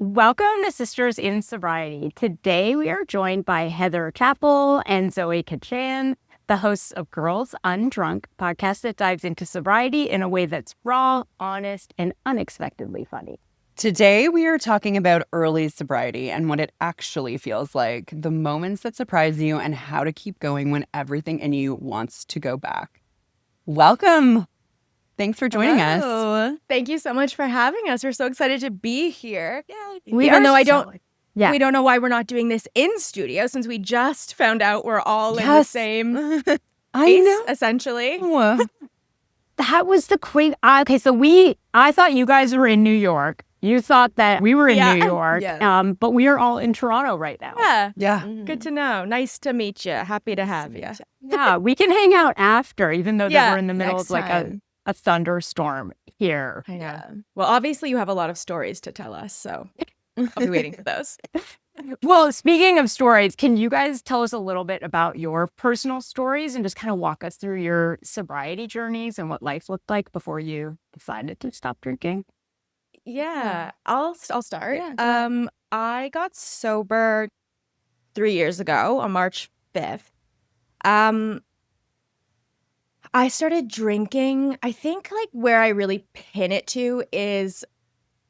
Welcome to Sisters in Sobriety. Today we are joined by Heather Chappell and Zoe Kachan, the hosts of Girls Undrunk, podcast that dives into sobriety in a way that's raw, honest, and unexpectedly funny. Today we are talking about early sobriety and what it actually feels like, the moments that surprise you, and how to keep going when everything in you wants to go back. Welcome. Thanks for joining us. Thank you so much for having us. We're so excited to be here. We Even though we don't know why we're not doing this in studio, since we just found out we're all in the same I space, know. essentially. That was the quick. Okay, so I thought you guys were in New York. You thought that we were in New York, but we are all in Toronto right now. Yeah. Good to know. Nice to meet you. Happy to have you. Yeah, we can hang out after, even though that Yeah, we're in the middle of like a thunderstorm here. I know. Well, obviously you have a lot of stories to tell us, so I'll be waiting for those. Well, speaking of stories, can you guys tell us a little bit about your personal stories and just kind of walk us through your sobriety journeys and what life looked like before you decided to stop drinking? Yeah, I'll start. Yeah, I got sober 3 years ago on March 5th. I started drinking. I think like where I really pin it to is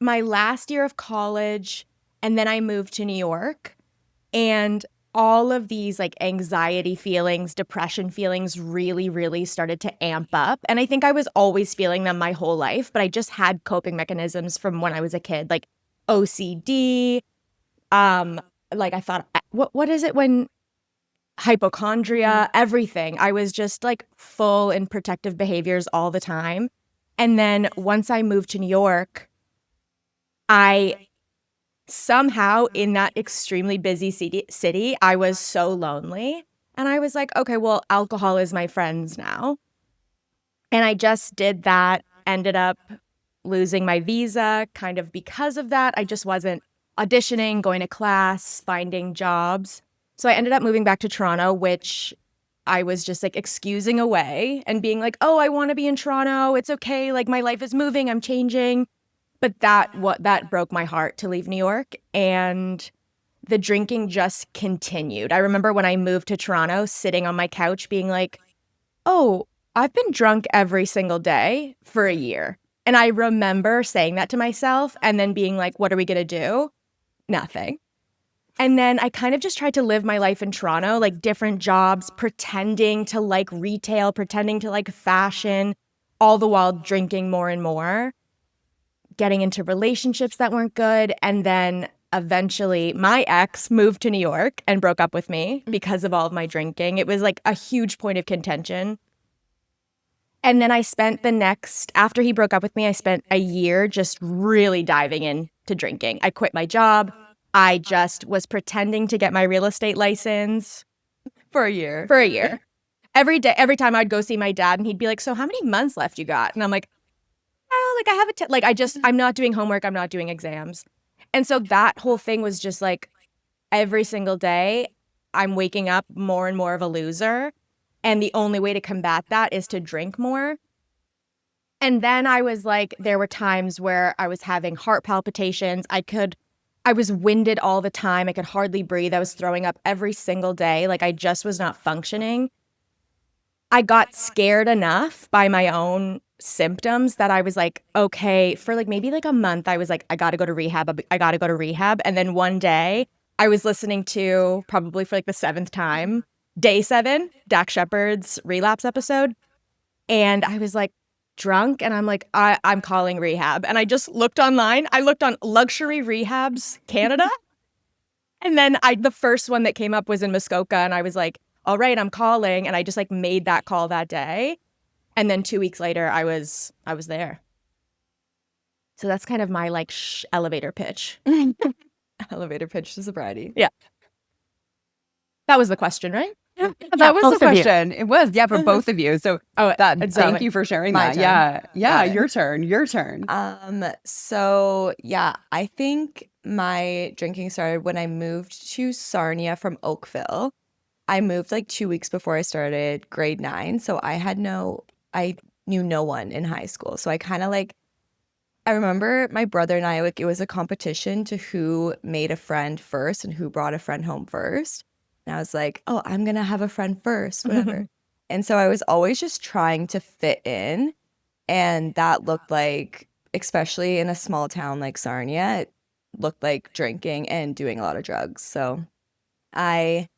my last year of college, and then I moved to New York, and all of these like anxiety feelings, depression feelings really, really started to amp up. And I think I was always feeling them my whole life, but I just had coping mechanisms from when I was a kid, like OCD. Like I thought, what is it when hypochondria, everything. I was just like full in protective behaviors all the time. And then once I moved to New York, I somehow in that extremely busy city, I was so lonely. And I was like, okay, well, alcohol is my friends now. And I just did that, ended up losing my visa kind of because of that. I just wasn't auditioning, going to class, finding jobs. So I ended up moving back to Toronto, which I was just like excusing away and being like, oh, I want to be in Toronto. It's okay. Like my life is moving. I'm changing. But that broke my heart to leave New York. And the drinking just continued. I remember when I moved to Toronto, sitting on my couch being like, oh, I've been drunk every single day for a year. And I remember saying that to myself and then being like, what are we going to do? Nothing. And then I kind of just tried to live my life in Toronto, like different jobs, pretending to like retail, pretending to like fashion, all the while drinking more and more, getting into relationships that weren't good. And then eventually my ex moved to New York and broke up with me because of all of my drinking. It was like a huge point of contention. And then I spent after he broke up with me, I spent a year just really diving into drinking. I quit my job. I just was pretending to get my real estate license For a year. Every day, every time I'd go see my dad and he'd be like, so how many months left you got? And I'm like, oh, like I have I'm not doing homework. I'm not doing exams. And so that whole thing was just like every single day I'm waking up more and more of a loser. And the only way to combat that is to drink more. And then I was like, there were times where I was having heart palpitations. I was winded all the time. I could hardly breathe. I was throwing up every single day. Like I just was not functioning. I got scared enough by my own symptoms that I was like, okay, for like maybe like a month, I was like, I got to go to rehab. I got to go to rehab. And then one day I was listening to, probably for like the 7th time, day 7, Dak Shepard's relapse episode. And I was like, drunk, and I'm like, I'm calling rehab. And I just looked online. I looked on Luxury Rehabs Canada. And then the first one that came up was in Muskoka. And I was like, all right, I'm calling. And I just like made that call that day. And then 2 weeks later, I was there. So that's kind of my like elevator pitch. Elevator pitch to sobriety. Yeah. That was the question, right? That was the both of you. question. It was, for both of you. So thank you for sharing My that. turn. Yeah, Got it. your turn. So yeah, I think my drinking started when I moved to Sarnia from Oakville. I moved like 2 weeks before I started grade 9, so I knew no one in high school. So I kind of like I remember my brother and I, like, it was a competition to who made a friend first and who brought a friend home first. And I was like, oh, I'm going to have a friend first, whatever. And so I was always just trying to fit in. And that looked like, especially in a small town like Sarnia, it looked like drinking and doing a lot of drugs. So I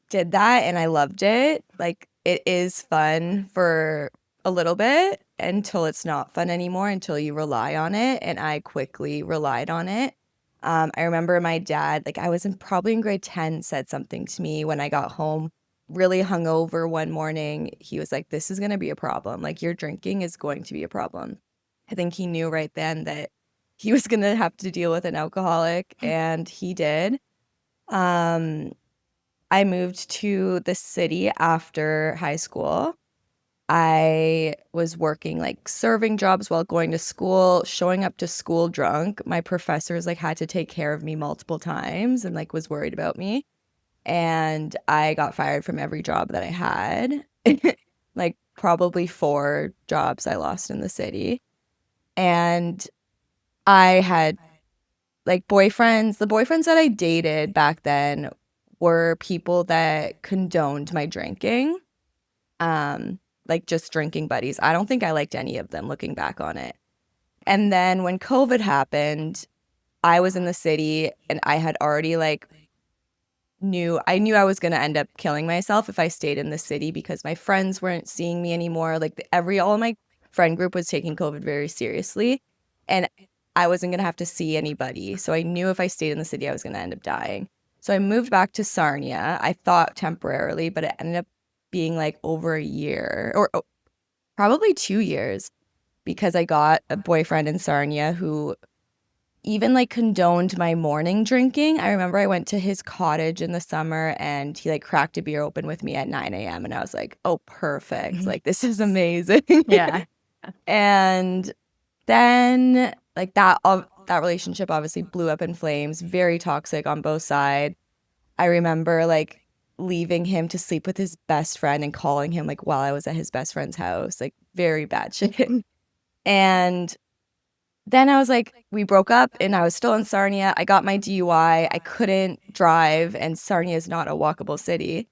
did that and I loved it. Like, it is fun for a little bit until it's not fun anymore, until you rely on it. And I quickly relied on it. I remember my dad, like, I was probably in grade 10, said something to me when I got home, really hungover one morning. He was like, this is going to be a problem. Like, your drinking is going to be a problem. I think he knew right then that he was going to have to deal with an alcoholic, and he did. I moved to the city after high school. I was working like serving jobs while going to school, showing up to school drunk. My professors like had to take care of me multiple times and like was worried about me. And I got fired from every job that I had. Like probably 4 jobs I lost in the city. And I had like boyfriends. The boyfriends that I dated back then were people that condoned my drinking. Like just drinking buddies. I don't think I liked any of them looking back on it. And then when COVID happened, I was in the city and I had already like I knew I was going to end up killing myself if I stayed in the city because my friends weren't seeing me anymore. Like all of my friend group was taking COVID very seriously and I wasn't going to have to see anybody. So I knew if I stayed in the city, I was going to end up dying. So I moved back to Sarnia. I thought temporarily, but it ended up being like over a year or probably 2 years because I got a boyfriend in Sarnia who even like condoned my morning drinking. I remember I went to his cottage in the summer and he like cracked a beer open with me at 9 a.m. and I was like, oh, perfect. Like, this is amazing. Yeah. And then like that relationship obviously blew up in flames, very toxic on both sides. I remember like leaving him to sleep with his best friend and calling him like while I was at his best friend's house, like very bad shit. And then I was like, we broke up and I was still in Sarnia. I got my DUI. I couldn't drive and Sarnia is not a walkable city.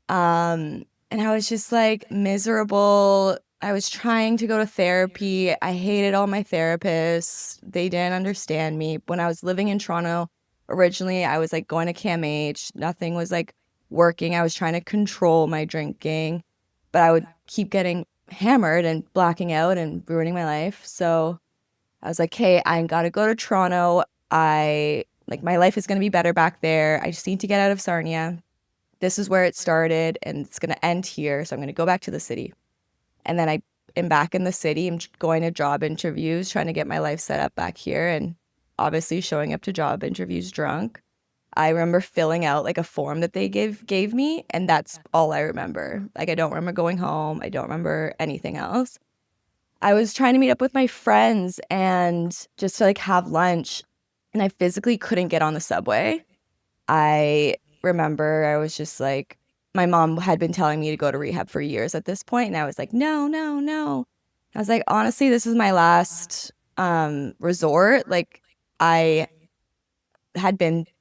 And I was just like miserable. I was trying to go to therapy. I hated all my therapists. They didn't understand me. When I was living in Toronto, originally I was like going to CAMH. Nothing was like working. I was trying to control my drinking, but I would keep getting hammered and blacking out and ruining my life. So I was like, hey, I got to go to Toronto. My life is going to be better back there. I just need to get out of Sarnia. This is where it started and it's going to end here. So I'm going to go back to the city. And then I am back in the city. I'm going to job interviews, trying to get my life set up back here and obviously showing up to job interviews drunk. I remember filling out like a form that they gave me and that's all I remember. Like I don't remember going home. I don't remember anything else. I was trying to meet up with my friends and just to like have lunch and I physically couldn't get on the subway. I remember I was just like, my mom had been telling me to go to rehab for years at this point, and I was like, no, no, no. I was like, honestly, this is my last resort. Like, I had ended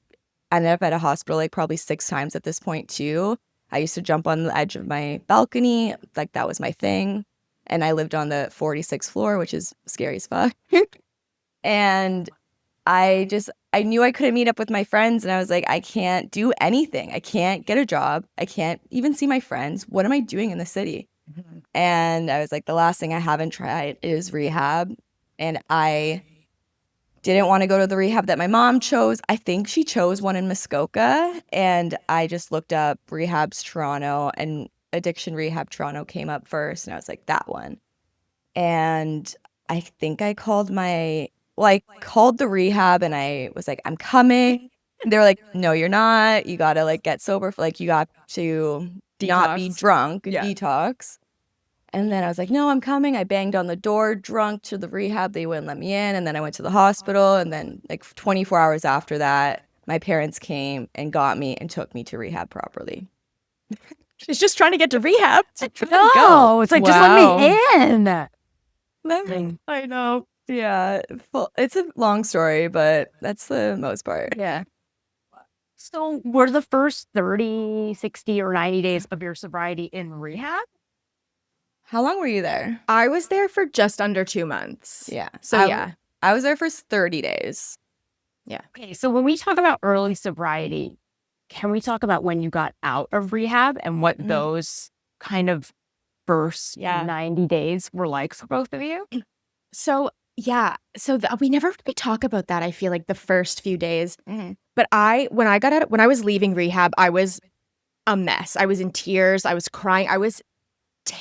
up at a hospital like probably 6 times at this point too. I used to jump on the edge of my balcony, like that was my thing. And I lived on the 46th floor, which is scary as fuck. And I knew I couldn't meet up with my friends and I was like, I can't do anything. I can't get a job. I can't even see my friends. What am I doing in the city? Mm-hmm. And I was like, the last thing I haven't tried is rehab. And I didn't want to go to the rehab that my mom chose. I think she chose one in Muskoka. And I just looked up Rehabs Toronto and Addiction Rehab Toronto came up first. And I was like, that one. And I think I called I called the rehab and I was like, I'm coming. And they were like, no, you're not. You got to like get sober. You got to not be drunk, detox. And then I was like, no, I'm coming. I banged on the door drunk to the rehab. They wouldn't let me in. And then I went to the hospital. And then like 24 hours after that, my parents came and got me and took me to rehab properly. She's just trying to get to rehab. No, it's like, just let me in. I know. Yeah, it's a long story, but that's the most part. Yeah. So were the first 30, 60, or 90 days of your sobriety in rehab? How long were you there? I was there for just under 2 months. Yeah. So yeah. I was there for 30 days. Okay, so when we talk about early sobriety, can we talk about when you got out of rehab and what those kind of first 90 days were like for both of you? So yeah. So we never really talk about that. I feel like the first few days. Mhm. But when I was leaving rehab, I was a mess. I was in tears. I was crying. I was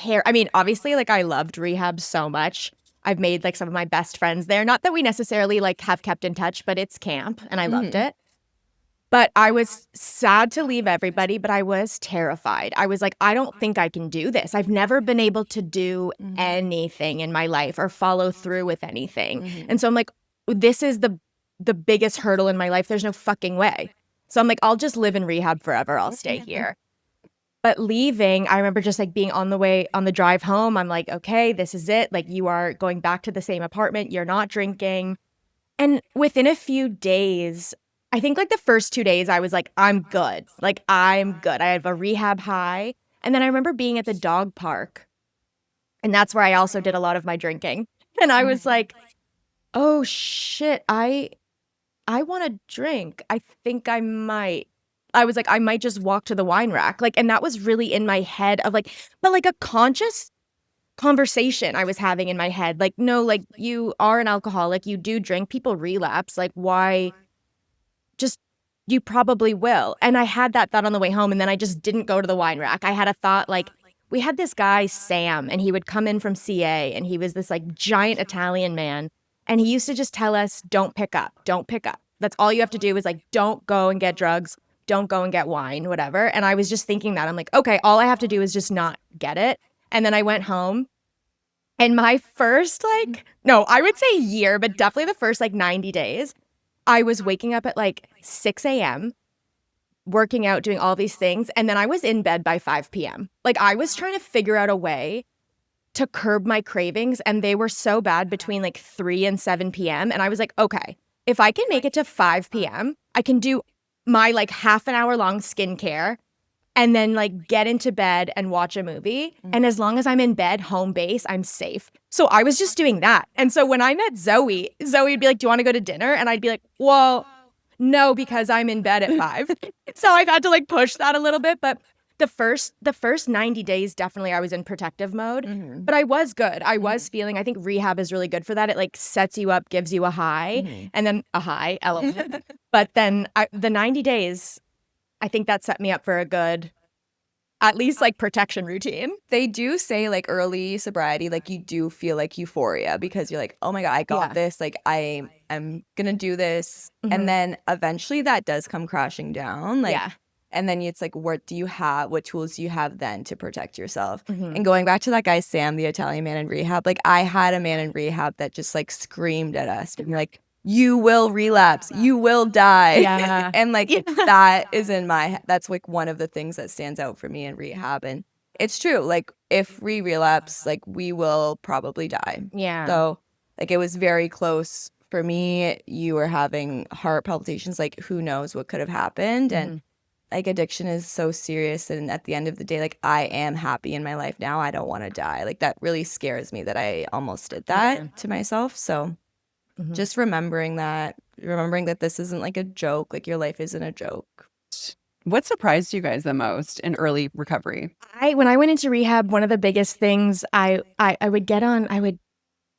I mean, obviously, like I loved rehab so much. I've made like some of my best friends there. Not that we necessarily like have kept in touch, but it's camp and I loved it. But I was sad to leave everybody, but I was terrified. I was like, I don't think I can do this. I've never been able to do anything in my life or follow through with anything. And so I'm like, this is the biggest hurdle in my life. There's no fucking way. So I'm like, I'll just live in rehab forever. I'll stay here. But leaving, I remember just like being on the drive home. I'm like, okay, this is it. Like you are going back to the same apartment. You're not drinking. And within a few days, I think like the first 2 days, I was like, I'm good. Like I'm good. I have a rehab high. And then I remember being at the dog park. And that's where I also did a lot of my drinking. And I was like, oh shit, I want to drink. I think I might. I was like, I might just walk to the wine rack. Like, and that was really in my head of like, but like a conscious conversation I was having in my head. Like, no, like you are an alcoholic. You do drink. People relapse. Like, why? Just, you probably will. And I had that thought on the way home. And then I just didn't go to the wine rack. I had a thought like, we had this guy, Sam, and he would come in from CA and he was this like giant Italian man. And he used to just tell us, don't pick up. Don't pick up. That's all you have to do is like, don't go and get drugs. Don't go and get wine, whatever. And I was just thinking that. I'm like, okay, all I have to do is just not get it. And then I went home. And my first I would say year, but definitely the first 90 days, I was waking up at 6 a.m., working out, doing all these things. And then I was in bed by 5 p.m. Like I was trying to figure out a way to curb my cravings. And they were so bad between 3 and 7 p.m. And I was like, okay, if I can make it to 5 p.m., I can do my half an hour long skincare and then get into bed and watch a movie. And as long as I'm in bed, home base, I'm safe. So I was just doing that. And so when I met Zoe would be like, do you want to go to dinner? And I'd be like, well, no, because I'm in bed at 5. So I've had to push that a little bit. But the first 90 days, definitely I was in protective mode, but I was good. I was feeling, I think rehab is really good for that. It sets you up, gives you a high and then a high element. But then the 90 days, I think that set me up for a good, at least protection routine. They do say early sobriety, you do feel euphoria because you're like, oh my God, I got this. I am going to do this. And then eventually that does come crashing down. And then it's what tools do you have then to protect yourself? And going back to that guy, Sam, the Italian man in rehab, I had a man in rehab that just screamed at us and like, you will relapse, you will die. Yeah. And that is in my head. That's one of the things that stands out for me in rehab. And it's true. If we relapse, we will probably die. Yeah. So it was very close for me. You were having heart palpitations, who knows what could have happened. And addiction is so serious, and at the end of the day, I am happy in my life now. I don't want to die. That really scares me that I almost did that to myself. So just remembering that this isn't a joke. Your life isn't a joke. What surprised you guys the most in early recovery? When I went into rehab, one of the biggest things I would get on,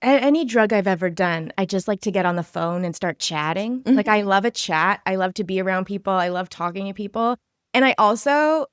any drug I've ever done, I just like to get on the phone and start chatting. I love a chat. I love to be around people. I love talking to people. And I also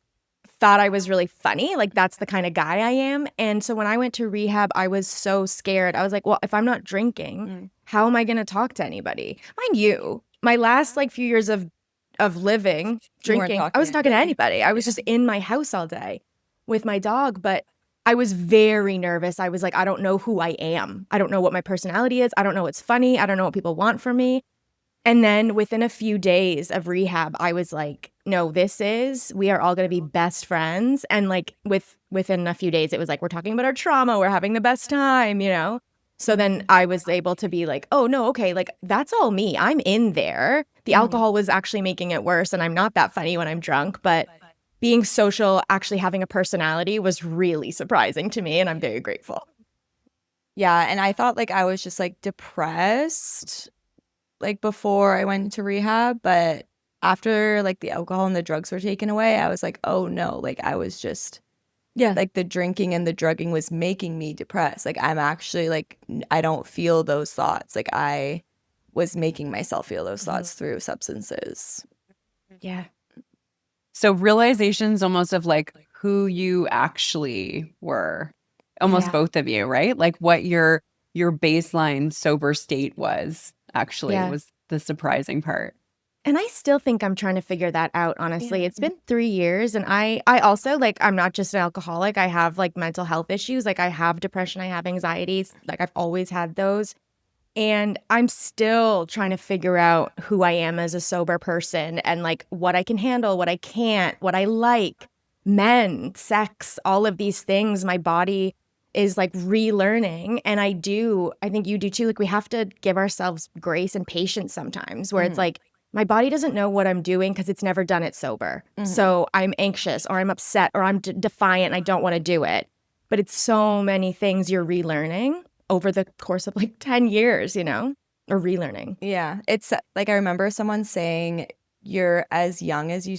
thought I was really funny. That's the kind of guy I am. And so when I went to rehab, I was so scared. I was like, well, if I'm not drinking, how am I going to talk to anybody? Mind you, my last few years of living, drinking, I wasn't talking to anybody. I was just in my house all day with my dog. But I was very nervous. I was like, I don't know who I am. I don't know what my personality is. I don't know what's funny. I don't know what people want from me. And then within a few days of rehab, I was like, no, we are all going to be best friends. And within a few days, it was we're talking about our trauma. We're having the best time, So then I was able to be like, oh, no, okay, like that's all me. I'm in there. The alcohol was actually making it worse, and I'm not that funny when I'm drunk. But being social, actually having a personality was really surprising to me, and I'm very grateful. Yeah, and I thought like I was just like depressed like before I went into rehab, but after like the alcohol and the drugs were taken away, I was like, oh no, like I was just like the drinking and the drugging was making me depressed. Like I'm actually like I don't feel those thoughts. Like I was making myself feel those thoughts through substances. Yeah. So realizations almost of like who you actually were, almost Yeah. both of you, right? Like what your baseline sober state was actually Yeah. was the surprising part. And I still think I'm trying to figure that out, honestly. It's been 3 years, and I also, like, I'm not just an alcoholic. I have, like, mental health issues. Like, I have depression, I have anxieties. Like, I've always had those. And I'm still trying to figure out who I am as a sober person and, like, what I can handle, what I can't, what I like, men, sex, all of these things. My body is, like, relearning, and I think you do too. Like, we have to give ourselves grace and patience sometimes where it's like, my body doesn't know what I'm doing because it's never done it sober. So I'm anxious or I'm upset or I'm defiant and I don't want to do it. But it's so many things you're relearning over the course of like 10 years, or relearning. Yeah, it's like I remember someone saying you're as young as you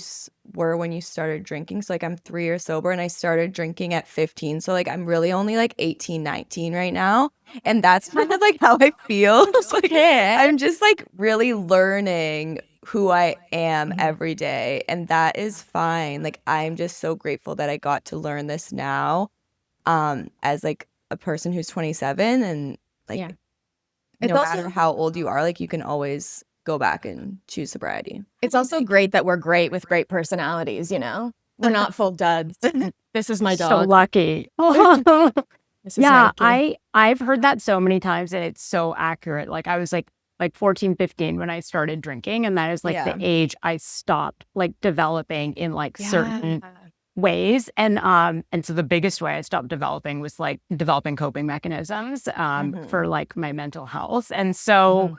were when you started drinking. So like I'm 3 years sober and I started drinking at 15. So like I'm really only like 18, 19 right now. And that's kind of like how I feel. Like I'm just like really learning who I am every day. And that is fine. Like I'm just so grateful that I got to learn this now as like a person who's 27 and like Yeah. no It's also- matter how old you are, like you can always go back and choose sobriety. It's also great that we're great with great personalities, We're not full duds. This is my dog. So lucky. This is Yeah, Nike. I've heard that so many times, and it's so accurate. Like I was like 14, 15 when I started drinking, and that is like Yeah. the age I stopped like developing in like certain ways. And so the biggest way I stopped developing was like developing coping mechanisms for like my mental health. And so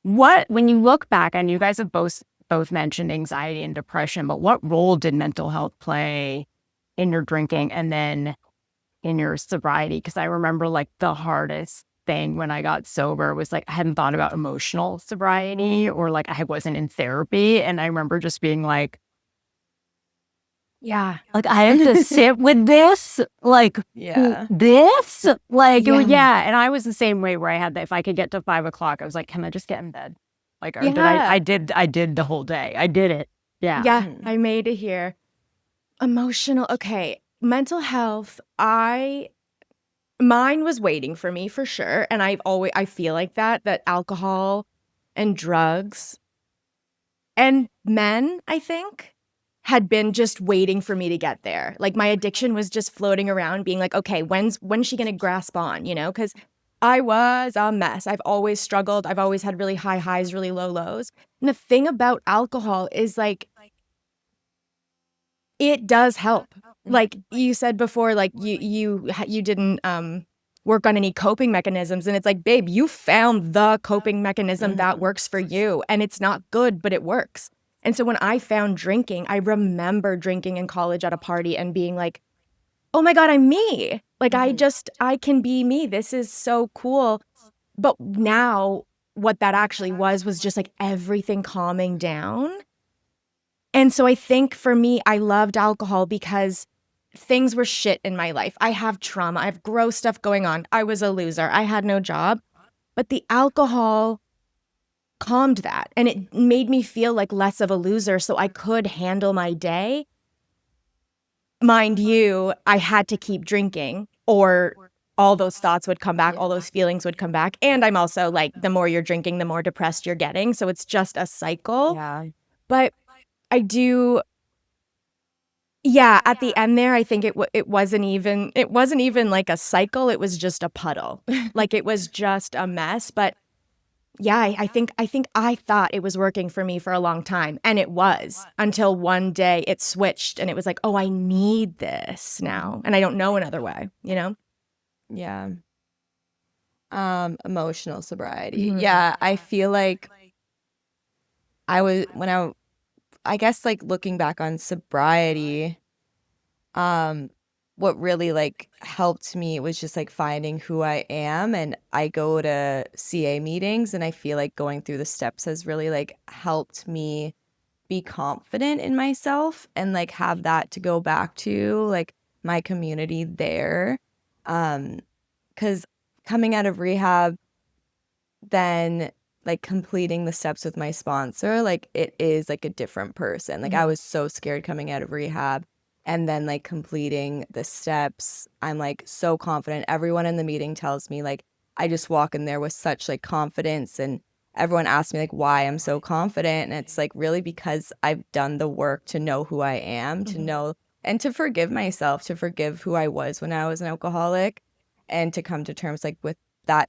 when you look back, and you guys have both mentioned anxiety and depression, but what role did mental health play in your drinking and then in your sobriety? Because I remember like the hardest thing when I got sober was like I hadn't thought about emotional sobriety, or like I wasn't in therapy. And I remember just being like, Yeah. like I have to sit with this, like this, like And I was the same way where I had that. If I could get to 5 o'clock, I was like, can I just get in bed? Like, or did I did the whole day. I did it. Yeah. Yeah, I made it here. Emotional. Okay. Mental health. Mine was waiting for me for sure. And I feel like that alcohol and drugs and men, I think, had been just waiting for me to get there. Like my addiction was just floating around being like, okay, when's she going to grasp on, because I was a mess. I've always struggled. I've always had really high highs, really low lows. And the thing about alcohol is like, it does help. Like you said before, like you didn't work on any coping mechanisms. And it's like, babe, you found the coping mechanism that works for you. And it's not good, but it works. And so when I found drinking, I remember drinking in college at a party and being like, oh my God, I'm me. Like I can be me. This is so cool. But now what that actually was just like everything calming down. And so I think for me, I loved alcohol because things were shit in my life. I have trauma. I have gross stuff going on. I was a loser. I had no job. But the alcohol calmed that, and it made me feel like less of a loser so I could handle my day. Mind you, I had to keep drinking or all those thoughts would come back, all those feelings would come back. And I'm also like, the more you're drinking, the more depressed you're getting. So it's just a cycle. Yeah. But I do, at the end there, I think it wasn't even like a cycle. It was just a puddle. Like it was just a mess. But yeah, I think I thought it was working for me for a long time, and it was until one day it switched, and it was like, oh, I need this now, and I don't know another way, Yeah. Emotional sobriety. Mhm. Yeah, I feel like I guess like looking back on sobriety, um, what really like helped me was just like finding who I am. And I go to CA meetings, and I feel like going through the steps has really like helped me be confident in myself and like have that to go back to like my community there. Because coming out of rehab, then like completing the steps with my sponsor, like it is like a different person. Like I was so scared coming out of rehab, and then like completing the steps, I'm like so confident. Everyone in the meeting tells me like I just walk in there with such like confidence, and everyone asks me like why I'm so confident, and it's like really because I've done the work to know who I am, to know and to forgive myself, to forgive who I was when I was an alcoholic, and to come to terms like with that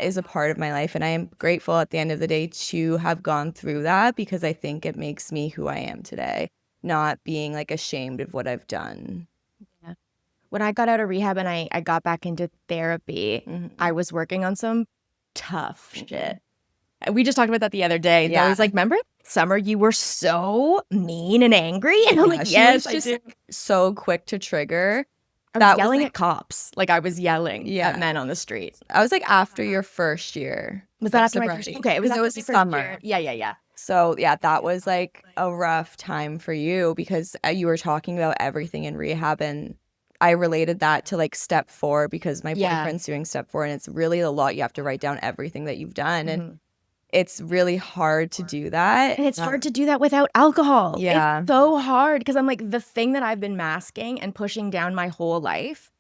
is a part of my life. And I am grateful at the end of the day to have gone through that, because I think it makes me who I am today, not being like ashamed of what I've done. When I got out of rehab and I got back into therapy, Mhm. I was working on some tough shit. We just talked about that the other day. Yeah. I was like, remember summer you were so mean and angry? And I'm Yeah, like, she yes, was I just do. so quick to trigger. I was that was, yelling like- at cops. Like I was yelling Yeah. at men on the street. I was like after your first year. Was that of after my sobriety. first? Okay, it was 'Cause after it was my the first summer. year. Yeah. So yeah, that was like a rough time for you, because you were talking about everything in rehab, and I related that to like step 4, because my Yeah. boyfriend's doing step 4, and it's really a lot. You have to write down everything that you've done, and Mhm. it's really hard to do that. And it's hard to do that without alcohol. Yeah. It's so hard because I'm like, the thing that I've been masking and pushing down my whole life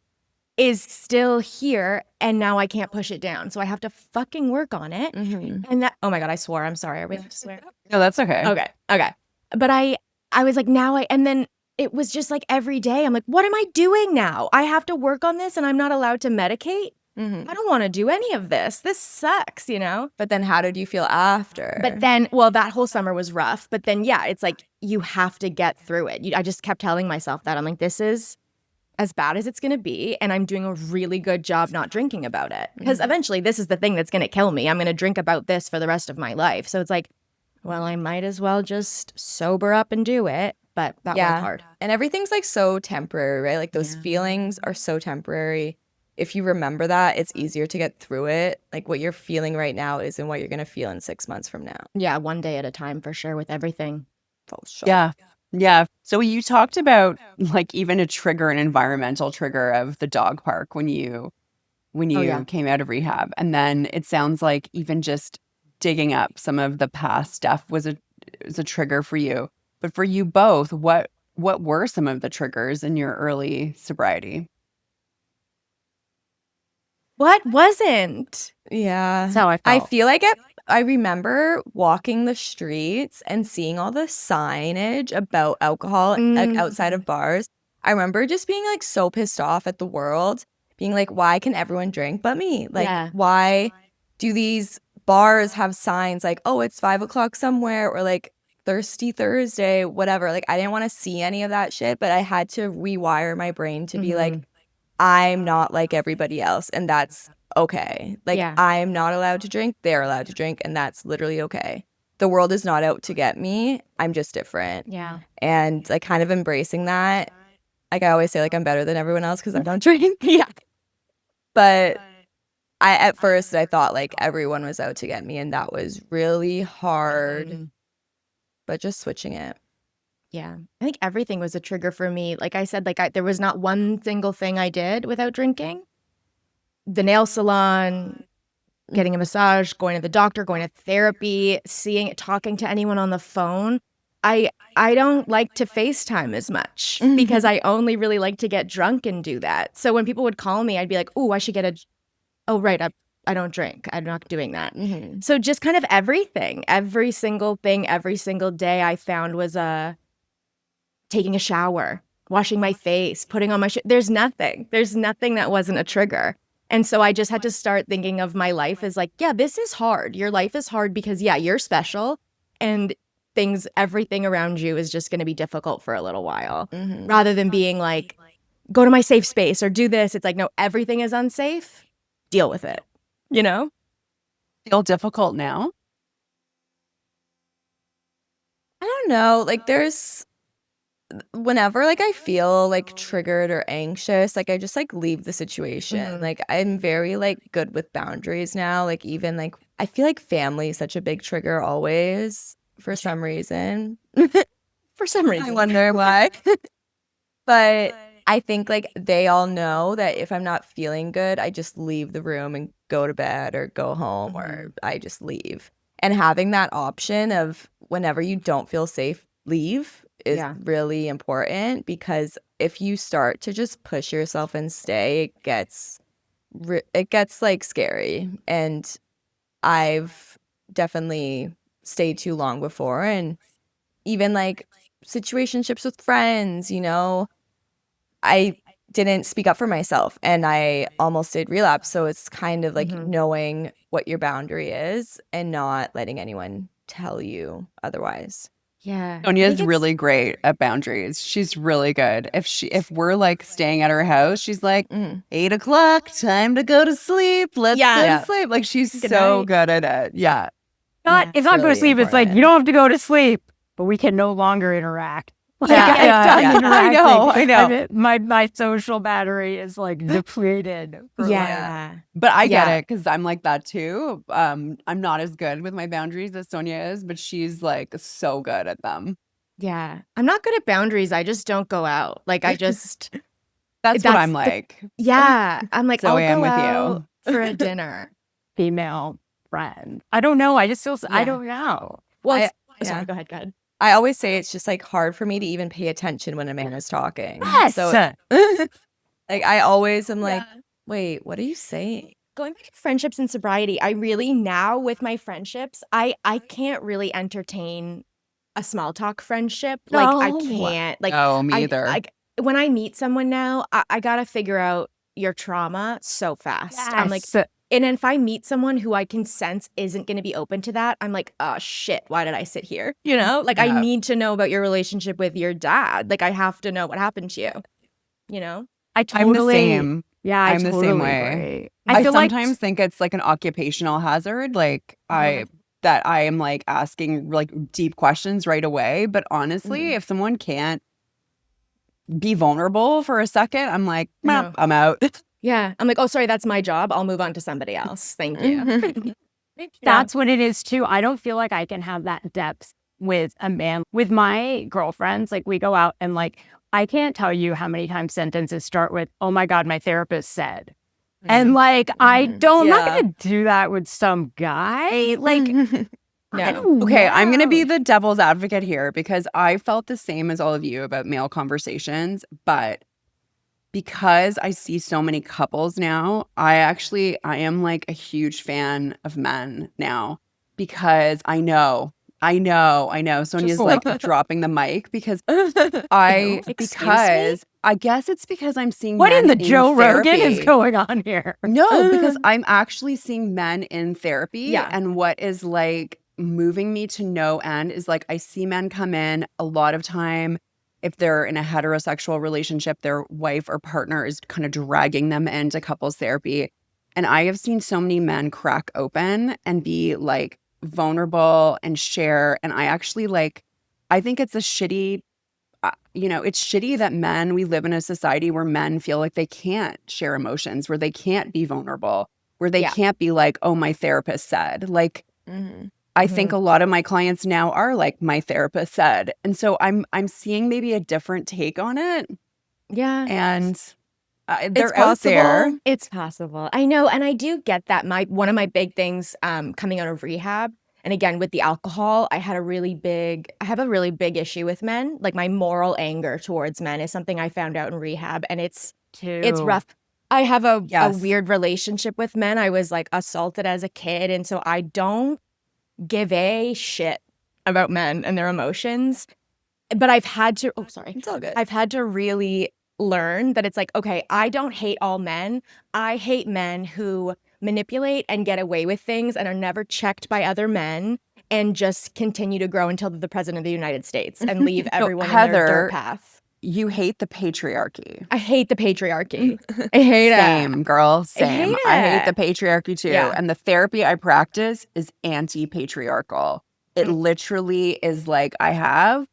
is still here, and now I can't push it down. So I have to fucking work on it. Mhm. And that, oh my God, I swore. I'm sorry. Are we allowed to swear? No, that's okay. Okay. But I was like, and then it was just like every day, I'm like, what am I doing now? I have to work on this and I'm not allowed to medicate. Mhm. I don't want to do any of this. This sucks, you know? But then how did you feel after? But then, well, that whole summer was rough. But then, yeah, it's like you have to get through it. I just kept telling myself that. I'm like, this is as bad as it's going to be. And I'm doing a really good job not drinking about it. Because eventually, this is the thing that's going to kill me. I'm going to drink about this for the rest of my life. So it's like, well, I might as well just sober up and do it. But that was hard. And everything's like so temporary, right? Like those Yeah. feelings are so temporary. If you remember that, it's easier to get through it. Like what you're feeling right now isn't what you're going to feel in 6 months from now. Yeah, one day at a time for sure with everything. For sure. Yeah. Yeah. So you talked about like even a trigger, an environmental trigger of the dog park when you yeah. came out of rehab. And then it sounds like even just digging up some of the past stuff was a trigger for you. But for you both, what were some of the triggers in your early sobriety? What wasn't? Yeah. That's how I I felt. feel like I remember walking the streets and seeing all the signage about alcohol like outside of bars. I remember just being like so pissed off at the world, being like, why can everyone drink but me? Like, Yeah. why do these bars have signs like, oh, it's 5 o'clock somewhere, or like Thirsty Thursday, whatever. Like, I didn't want to see any of that shit, but I had to rewire my brain to be like, I'm not like everybody else, and that's okay. Like, Yeah. I'm not allowed to drink, they're allowed to drink, and that's literally okay. The world is not out to get me. I'm just different. Yeah. And like kind of embracing that. Like I always say, like I'm better than everyone else because I don't drink. Yeah. But at first I thought like everyone was out to get me, and that was really hard. But just switching it. Yeah. I think everything was a trigger for me. Like I said, like there was not one single thing I did without drinking. The nail salon, getting a massage, going to the doctor, going to therapy, talking to anyone on the phone. I don't like to FaceTime as much because I only really like to get drunk and do that. So when people would call me, I'd be like, "Oh, I should get I don't drink. I'm not doing that." So just kind of everything, every single thing, every single day I found was taking a shower, washing my face, putting on my There's nothing that wasn't a trigger. And so I just had to start thinking of my life as like, yeah, this is hard. Your life is hard because, yeah, you're special, and everything around you is just going to be difficult for a little while. Rather than being like, go to my safe space or do this. It's like, no, everything is unsafe. Deal with it. you know? Feel difficult now? I don't know. Like there's whenever like I feel like triggered or anxious, like I just like leave the situation. Like I'm very like good with boundaries now. Like even like I feel like family is such a big trigger always for some reason. For some I reason. wonder why. But I think like they all know that if I'm not feeling good, I just leave the room and go to bed or go home or I just leave. And having that option of whenever you don't feel safe, leave is really important because if you start to just push yourself and stay, it gets like scary. And I've definitely stayed too long before and even like situationships with friends, you know, I didn't speak up for myself and I almost did relapse. So it's kind of like knowing what your boundary is and not letting anyone tell you otherwise. Yeah. Sonia's really great at boundaries. She's really good. If we're like staying at her house, she's like, 8 o'clock, time to go to sleep. Let's go to sleep. Like she's so good at it. Yeah. It's not go to really sleep. It's like, important. you don't have to go to sleep, but we can no longer interact. Like, Yeah. I'm done interacting. I know. My social battery is like depleted. But I get it because I'm like that too. I'm not as good with my boundaries as Sonia is, but she's like so good at them. Yeah. I'm not good at boundaries. I just don't go out. Like I just That's what I'm like. I'm like, Zoe, I'll I'm go with out you. for a dinner. Female friend. I don't know. I just feel, I don't know. Well, sorry, go ahead. I always say it's just like hard for me to even pay attention when a man is talking. Yes. So like I always am like, wait, what are you saying? Going back to friendships and sobriety, I really now with my friendships, I can't really entertain a small talk friendship. Like I can't. Like No, me either. When I meet someone now, I gotta figure out your trauma so fast. I'm like, and then if I meet someone who I can sense isn't going to be open to that, I'm like, oh shit, why did I sit here? You know, like I need to know about your relationship with your dad. Like I have to know what happened to you. You know, I'm the same. Yeah, I'm the same way. Agree. I sometimes think it's like an occupational hazard. Like that I am like asking like deep questions right away. But honestly, if someone can't be vulnerable for a second, I'm like, nah, I'm out. Yeah. I'm like, oh, sorry, that's my job. I'll move on to somebody else. Thank you. That's what it is too. I don't feel like I can have that depth with a man. With my girlfriends, like we go out and like, I can't tell you how many times sentences start with, oh my God, my therapist said. And like, I'm not going to do that with some guy. Like, Okay, I'm going to be the devil's advocate here because I felt the same as all of you about male conversations, but because I see so many couples now, I am like a huge fan of men now because I know. Sonia's like dropping the mic because I guess it's because I'm seeing what men in the Joe Rogan is therapy. going on here? No, because I'm actually seeing men in therapy. Yeah. And what is like moving me to no end is like I see men come in a lot of time. If they're in a heterosexual relationship, their wife or partner is kind of dragging them into couples therapy. And I have seen so many men crack open and be like vulnerable and share. And I actually I think it's a shitty, it's shitty that we live in a society where men feel like they can't share emotions, where they can't be vulnerable, where they can't be like, oh, my therapist said. Like, I think a lot of my clients now are like my therapist said. And so I'm seeing maybe a different take on it. Yeah. And they're out there. It's possible. I know. And I do get that. One of my big things coming out of rehab, and again, with the alcohol, I have a really big issue with men. Like my moral anger towards men is something I found out in rehab. And it's rough. I have a weird relationship with men. I was like assaulted as a kid. And so I don't give a shit about men and their emotions. But I've had to, It's all good. I've had to really learn that it's like, okay, I don't hate all men. I hate men who manipulate and get away with things and are never checked by other men and just continue to grow until they're the president of the United States and leave everyone in their dirt path. you hate the patriarchy. I hate the patriarchy. I hate it. Same, girl. Same. hate I hate it. the patriarchy too. Yeah. And the therapy I practice is anti-patriarchal. It literally is like I have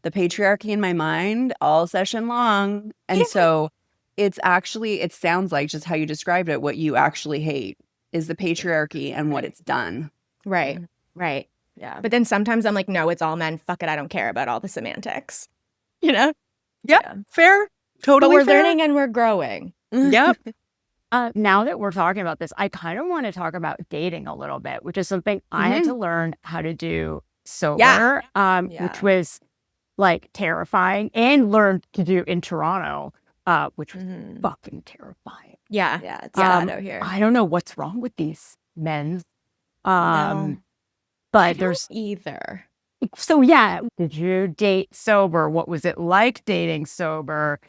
the patriarchy in my mind all session long. And so it's actually, it sounds like just how you described it, what you actually hate is the patriarchy and what it's done. Right. Right. Yeah. But then sometimes I'm like, no, it's all men. Fuck it. I don't care about all the semantics. You know? Yep. Yeah. Fair. Totally But we're fair. learning and we're growing. Yep. Now that we're talking about this, I kind of want to talk about dating a little bit, which is something I had to learn how to do sober, Yeah. which was like terrifying, and learned to do in Toronto, which was fucking terrifying. Yeah. Yeah, it's bad out here. I don't know what's wrong with these men. No. But there's either. so yeah. Did you date sober? What was it like dating sober?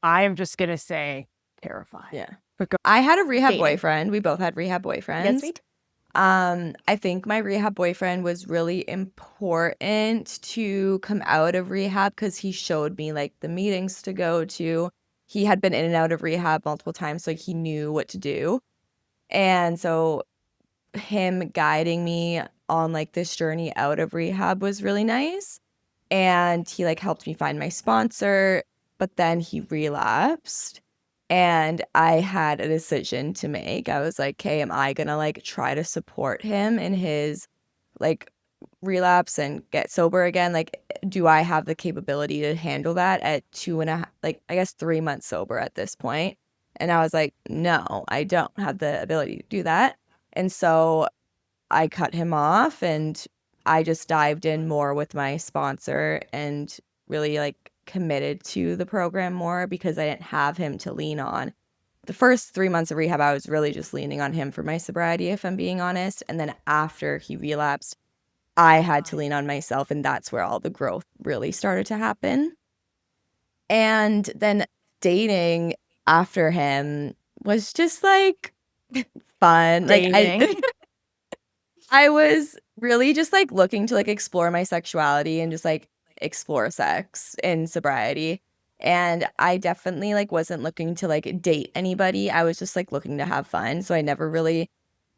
I am just gonna say terrifying. Yeah. But go- I had a rehab Dating. boyfriend. We both had rehab boyfriends. Yes, we did. I think my rehab boyfriend was really important to come out of rehab because he showed me like the meetings to go to. He had been in and out of rehab multiple times, so he knew what to do. And so him guiding me on like this journey out of rehab was really nice. And he like helped me find my sponsor, but then he relapsed. And I had a decision to make. I was like, okay, am I gonna like try to support him in his like relapse and get sober again? Like, do I have the capability to handle that at 3 months sober at this point? And I was like, no, I don't have the ability to do that. And so I cut him off and I just dived in more with my sponsor and really like committed to the program more because I didn't have him to lean on. The first 3 months of rehab, I was really just leaning on him for my sobriety, if I'm being honest. And then after he relapsed, I had to lean on myself, and that's where all the growth really started to happen. And then dating after him was just like fun. Dating. I was really just like looking to like explore my sexuality and just like explore sex in sobriety. And I definitely like wasn't looking to like date anybody. I was just like looking to have fun. So I never really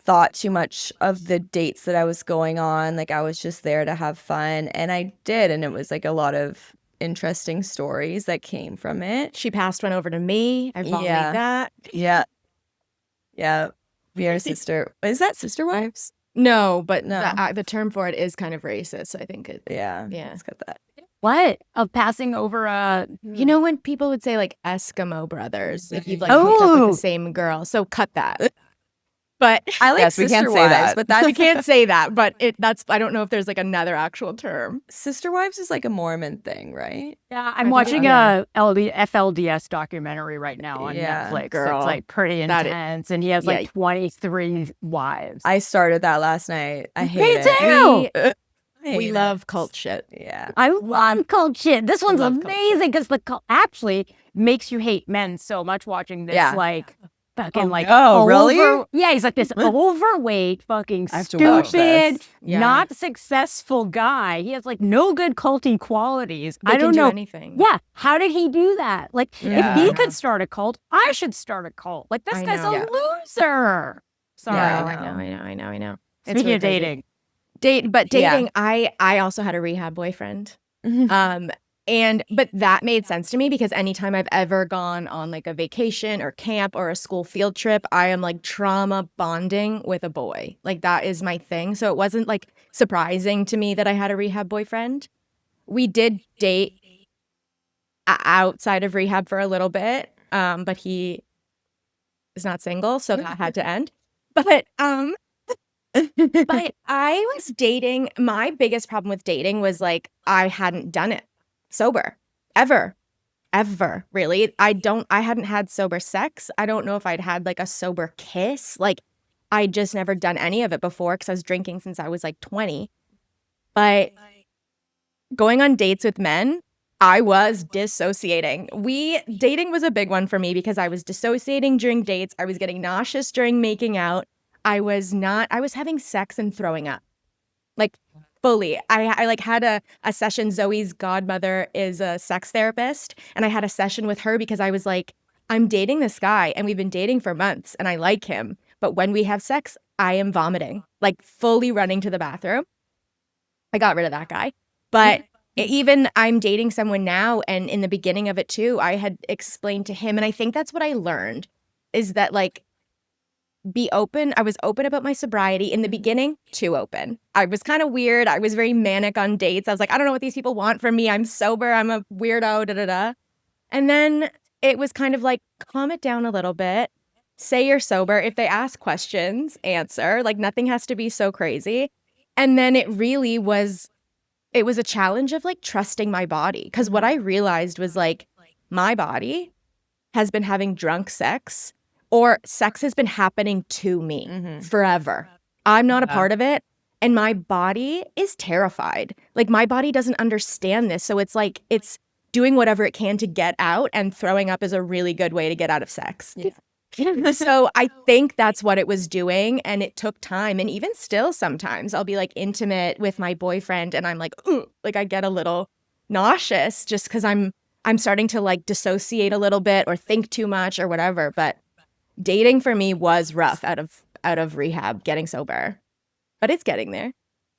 thought too much of the dates that I was going on. Like I was just there to have fun, and I did, and it was like a lot of interesting stories that came from it. She passed one over to me. I volleyed Yeah. that. Yeah. Yeah. We are sister. Is that sister wives? No, but No. the term for it is kind of racist. I think it. Yeah. Yeah. Let's cut that. What of passing over a? You know when people would say like Eskimo brothers if you've like hooked up with Oh. the same girl. So cut that. But I like Yes, we sister can't say wives, that. but that's we can't say that. But that's I don't know if there's like another actual term. sister wives is like a Mormon thing, right? Yeah, I I'm think watching so. a FLDS documentary right now on Yeah, Netflix. girl. It's like pretty That intense, and he has like 23 wives. I started that last night. I hate Me it. too. I hate We it. love cult shit. Yeah. I love cult shit. This one's love cult shit. amazing because the cult actually makes you hate men so much watching this. Yeah. Like fucking like no, really? Yeah, he's like this overweight, fucking I have to watch stupid, this. Yeah. not successful guy. He has like no good culty qualities. They I can don't do know. anything. Yeah, how did he do that? Like, Yeah. if he could start a cult, I should start a cult. Like, this I guy's know. a loser. Sorry. Yeah, I I know. It's Speaking really of crazy. dating, But Yeah. dating, I also had a rehab boyfriend. But that made sense to me because anytime I've ever gone on like a vacation or camp or a school field trip, I am like trauma bonding with a boy. Like that is my thing. So it wasn't like surprising to me that I had a rehab boyfriend. We did date outside of rehab for a little bit, but he is not single, so that had to end. But I was dating. My biggest problem with dating was like I hadn't done it sober ever, really. I hadn't had sober sex. I don't know if I'd had like a sober kiss. Like I just never done any of it before because I was drinking since I was like 20. But going on dates with men, I was dissociating. Dating was a big one for me because I was dissociating during dates. I was getting nauseous during making out. I was having sex and throwing up. Like fully. I like had a session. Zoe's godmother is a sex therapist, and I had a session with her because I was like, I'm dating this guy and we've been dating for months and I like him, but when we have sex, I am vomiting, like fully running to the bathroom. I got rid of that guy. But even I'm dating someone now, and in the beginning of it too, I had explained to him, and I think that's what I learned, is that like, be open. I was open about my sobriety in the beginning, too open. I was kind of weird. I was very manic on dates. I was like, I don't know what these people want from me. I'm sober. I'm a weirdo, da da da. And then it was kind of like, calm it down a little bit. Say you're sober. If they ask questions, answer. Like, nothing has to be so crazy. And then it was a challenge of like trusting my body. Because what I realized was like, my body has been having drunk sex, or sex has been happening to me forever. I'm not a part of it. And my body is terrified. Like, my body doesn't understand this. So it's like, it's doing whatever it can to get out, and throwing up is a really good way to get out of sex. Yeah. So I think that's what it was doing. And it took time. And even still, sometimes I'll be like intimate with my boyfriend and I'm like, ooh, like I get a little nauseous just because I'm starting to like dissociate a little bit or think too much or whatever. But dating for me was rough out of rehab, getting sober, but it's getting there.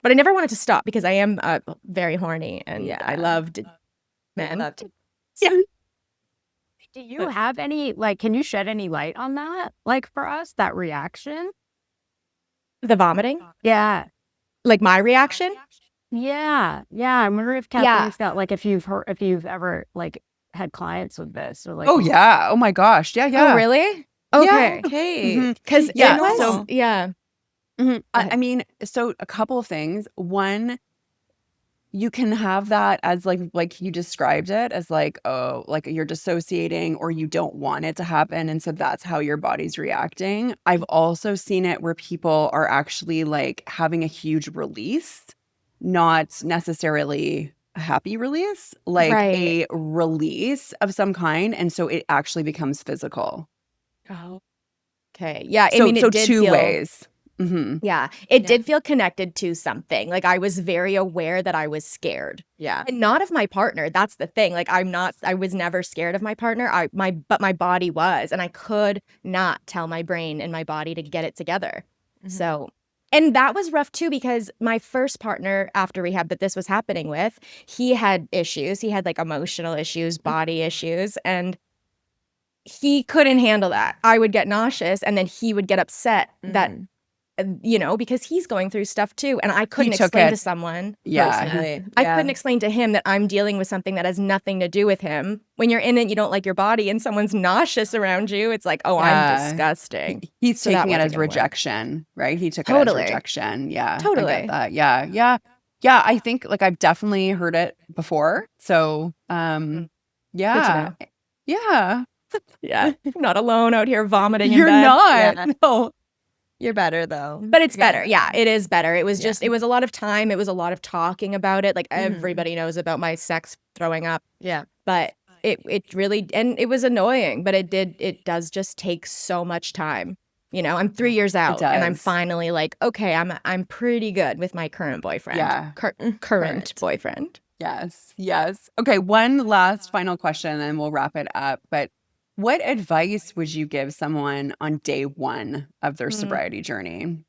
But I never wanted to stop because I am very horny, and I loved men. Yeah. Do you have any, like, can you shed any light on that? Like, for us, that reaction? The vomiting? Yeah. Like my reaction? Yeah. Yeah. I wonder if Kathleen's got, like, if you've ever, like, had clients with this, or like. Oh, yeah. Oh, my gosh. Yeah, yeah. Oh, really? Yeah. Okay. Okay. Because Yeah, it was, so- yeah. I mean, so a couple of things. One, you can have that as like you described it as like, oh, like you're dissociating or you don't want it to happen. And so that's how your body's reacting. I've also seen it where people are actually like having a huge release, not necessarily a happy release, like a release of some kind. And so it actually becomes physical. Oh. Okay. Yeah. I So, mean, it did two feel, ways. Mm-hmm. Yeah. It did feel connected to something. Like, I was very aware that I was scared. Yeah. And not of my partner. That's the thing. Like, I was never scared of my partner. But my body was, and I could not tell my brain and my body to get it together. So, and that was rough too, because my first partner after rehab that this was happening with, he had issues. He had like emotional issues, body issues, and he couldn't handle that. I would get nauseous, and then he would get upset that, because he's going through stuff too. And I couldn't explain to someone personally. I couldn't explain to him that I'm dealing with something that has nothing to do with him. When you're in it, you don't like your body, and someone's nauseous around you. It's like, oh, I'm disgusting. He's taking it as gonna work. rejection, right? He took it as rejection. Yeah. Totally. I get that. Yeah. Yeah. Yeah. I think like I've definitely heard it before. So, yeah. Yeah. Yeah. I'm not alone out here vomiting You're in bed. not. Yeah. No. You're better though. But it's better. Yeah, it is better. It was just, it was a lot of time. It was a lot of talking about it. Like, everybody knows about my sex throwing up. Yeah. But it really, and it was annoying, but it does just take so much time. I'm 3 years out, and I'm finally like, okay, I'm pretty good with my current boyfriend. Yeah. Current boyfriend. Yes. Yes. Okay. One last final question, and then we'll wrap it up. But what advice would you give someone on day one of their sobriety journey?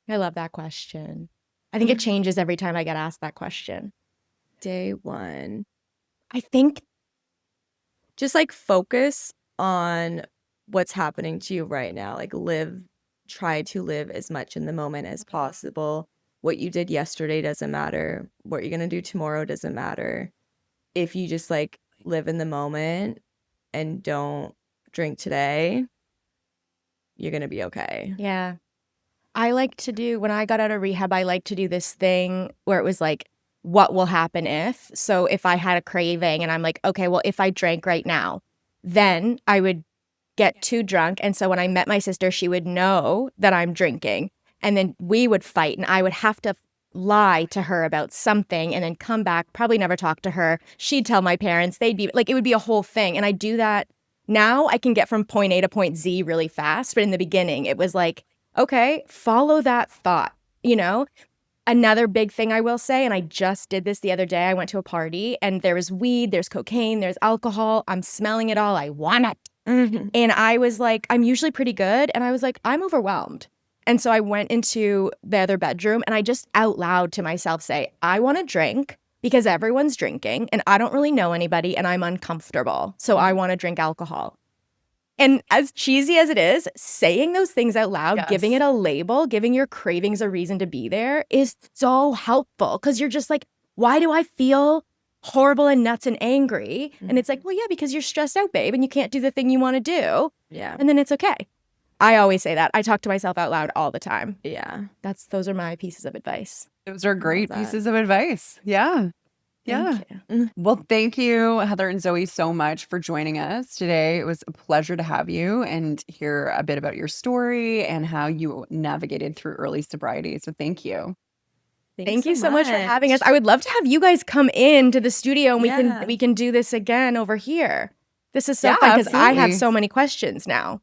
I love that question. I think it changes every time I get asked that question. Day one. I think Just like focus on what's happening to you right now. Like try to live as much in the moment as possible. What you did yesterday doesn't matter. What you're going to do tomorrow doesn't matter. If you just like live in the moment and don't drink today, you're going to be okay. Yeah. When I got out of rehab, I like to do this thing where it was like, what will happen if? So if I had a craving and I'm like, okay, well, if I drank right now, then I would get too drunk. And so when I met my sister, she would know that I'm drinking. And then we would fight, and I would have to lie to her about something and then come back, probably never talk to her. She'd tell my parents. They'd be like, it would be a whole thing. And I do that now. I can get from point A to point Z really fast. But in the beginning, it was like, okay, follow that thought. you know? Another big thing I will say, and I just did this the other day, I went to a party and there was weed, there's cocaine, there's alcohol. I'm smelling it all. I want it. And I was like, I'm usually pretty good. And I was like, I'm overwhelmed. And so I went into the other bedroom and I just out loud to myself say, I want to drink because everyone's drinking and I don't really know anybody and I'm uncomfortable. So I want to drink alcohol. And as cheesy as it is, saying those things out loud, Yes. giving it a label, giving your cravings a reason to be there is so helpful because you're just like, why do I feel horrible and nuts and angry? And it's like, well, yeah, because you're stressed out, babe, and you can't do the thing you want to do. Yeah. And then it's okay. I always say that. I talk to myself out loud all the time. Yeah. Those are my pieces of advice. Those are great that. pieces of advice. Yeah. Yeah. Thank you. Well, thank you, Heather and Zoe, so much for joining us today. It was a pleasure to have you and hear a bit about your story and how you navigated through early sobriety. So thank you. Thank you so much for having us. I would love to have you guys come in to the studio and Yeah. we can do this again over here. This is so Yeah, fun because I have absolutely. so many questions now.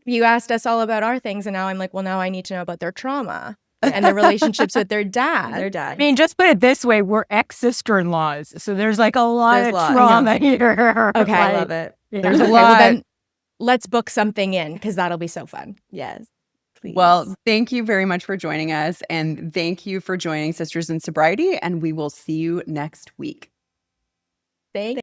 You asked us all about our things, and now I'm like, well, now I need to know about their trauma and their relationships with their dad. Their I dad. mean, just put it this way, we're ex-sister-in-laws. So there's like a lot There's of a lot, trauma here. Okay. I Like, love it. yeah. There's a Okay, lot. well then let's book something in because that'll be so fun. Yes. Please. Well, thank you very much for joining us. And thank you for joining Sisters in Sobriety. And we will see you next week. thank